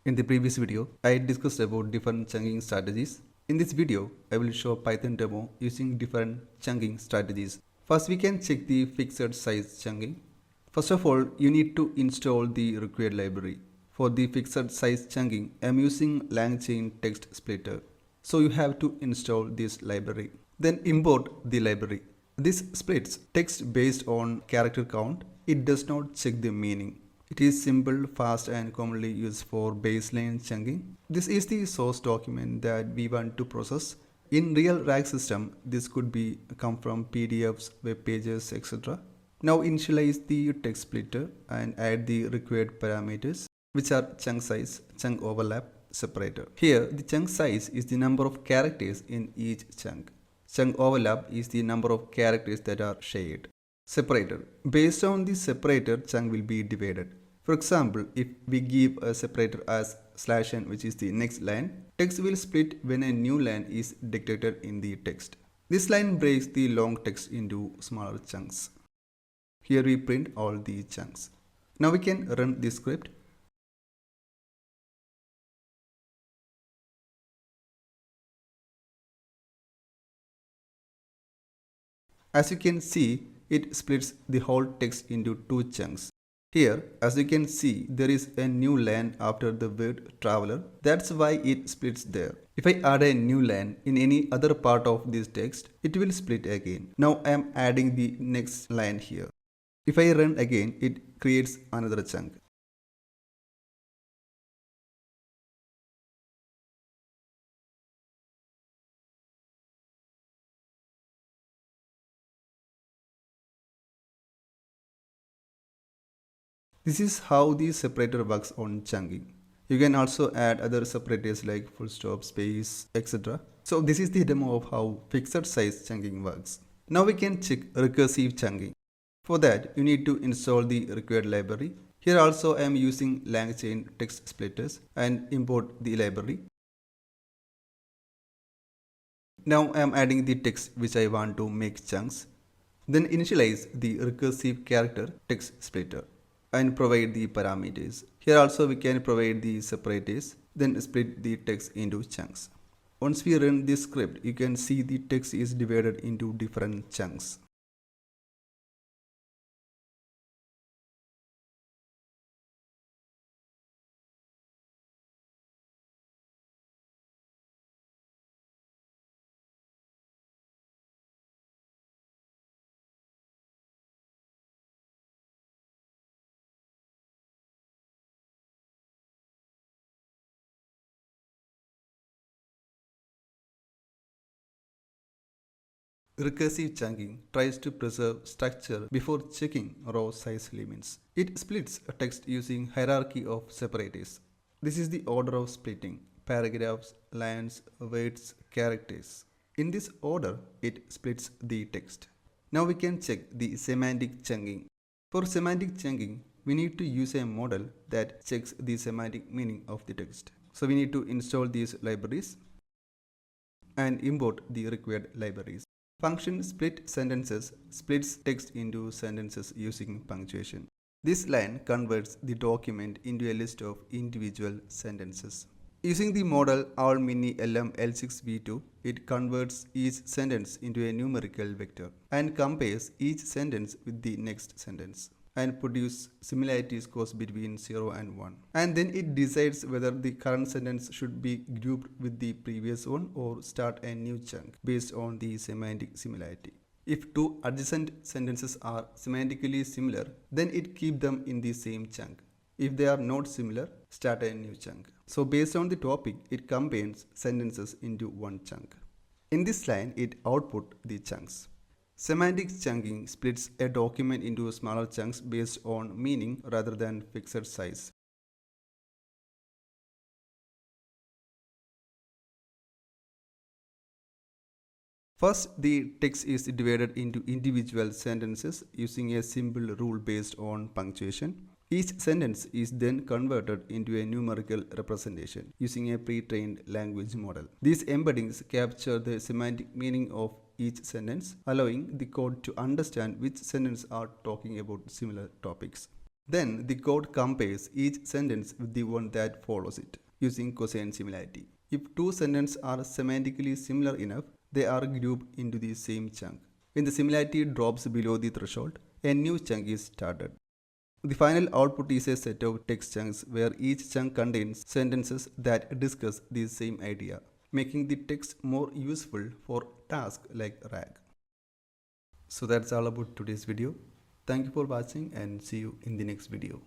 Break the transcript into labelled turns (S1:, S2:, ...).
S1: In the previous video, I discussed about different chunking strategies. In this video, I will show Python demo using different chunking strategies. First, we can check the fixed size chunking. First of all, you need to install the required library. For the fixed size chunking, I am using LangChain text splitter. So you have to install this library. Then import the library. This splits text based on character count. It does not check the meaning. It is simple, fast and commonly used for baseline chunking. This is the source document that we want to process. In real RAG system, this could be come from PDFs, web pages, etc. Now initialize the text splitter and add the required parameters, which are chunk size, chunk overlap, separator. Here, the chunk size is the number of characters in each chunk. Chunk overlap is the number of characters that are shared. Separator. Based on the separator, chunk will be divided. For example, if we give a separator as /n, which is the next line, text will split when a new line is detected in the text. This line breaks the long text into smaller chunks. Here we print all the chunks. Now we can run this script. As you can see, it splits the whole text into two chunks. Here, as you can see, there is a new line after the word traveler. That's why it splits there. If I add a new line in any other part of this text, it will split again. Now I am adding the next line here. If I run again, it creates another chunk. This is how the separator works on chunking. You can also add other separators like full stop, space, etc. So this is the demo of how fixed size chunking works. Now we can check recursive chunking. For that, you need to install the required library. Here also I am using LangChain text splitters and import the library. Now I am adding the text which I want to make chunks. Then initialize the recursive character text splitter and provide the parameters. Here also we can provide the separators, then split the text into chunks. Once we run this script, you can see the text is divided into different chunks. Recursive chunking tries to preserve structure before checking row size limits. It splits a text using hierarchy of separators. This is the order of splitting: paragraphs, lines, words, characters. In this order, it splits the text. Now we can check the semantic chunking. For semantic chunking, we need to use a model that checks the semantic meaning of the text. So we need to install these libraries and import the required libraries. Function split sentences splits text into sentences using punctuation. This line converts the document into a list of individual sentences. Using the model all-mini LM L6v2, it converts each sentence into a numerical vector and compares each sentence with the next sentence and produce similarity scores between 0 and 1. And then it decides whether the current sentence should be grouped with the previous one or start a new chunk based on the semantic similarity. If two adjacent sentences are semantically similar, then it keeps them in the same chunk. If they are not similar, start a new chunk. So based on the topic, it combines sentences into one chunk. In this line, it outputs the chunks. Semantic chunking splits a document into smaller chunks based on meaning rather than fixed size. First, the text is divided into individual sentences using a simple rule based on punctuation. Each sentence is then converted into a numerical representation using a pre-trained language model. These embeddings capture the semantic meaning of each sentence, allowing the code to understand which sentences are talking about similar topics. Then the code compares each sentence with the one that follows it using cosine similarity. If two sentences are semantically similar enough, they are grouped into the same chunk. When the similarity drops below the threshold, a new chunk is started. The final output is a set of text chunks where each chunk contains sentences that discuss the same idea, making the text more useful for tasks like RAG. So that's all about today's video. Thank you for watching and see you in the next video.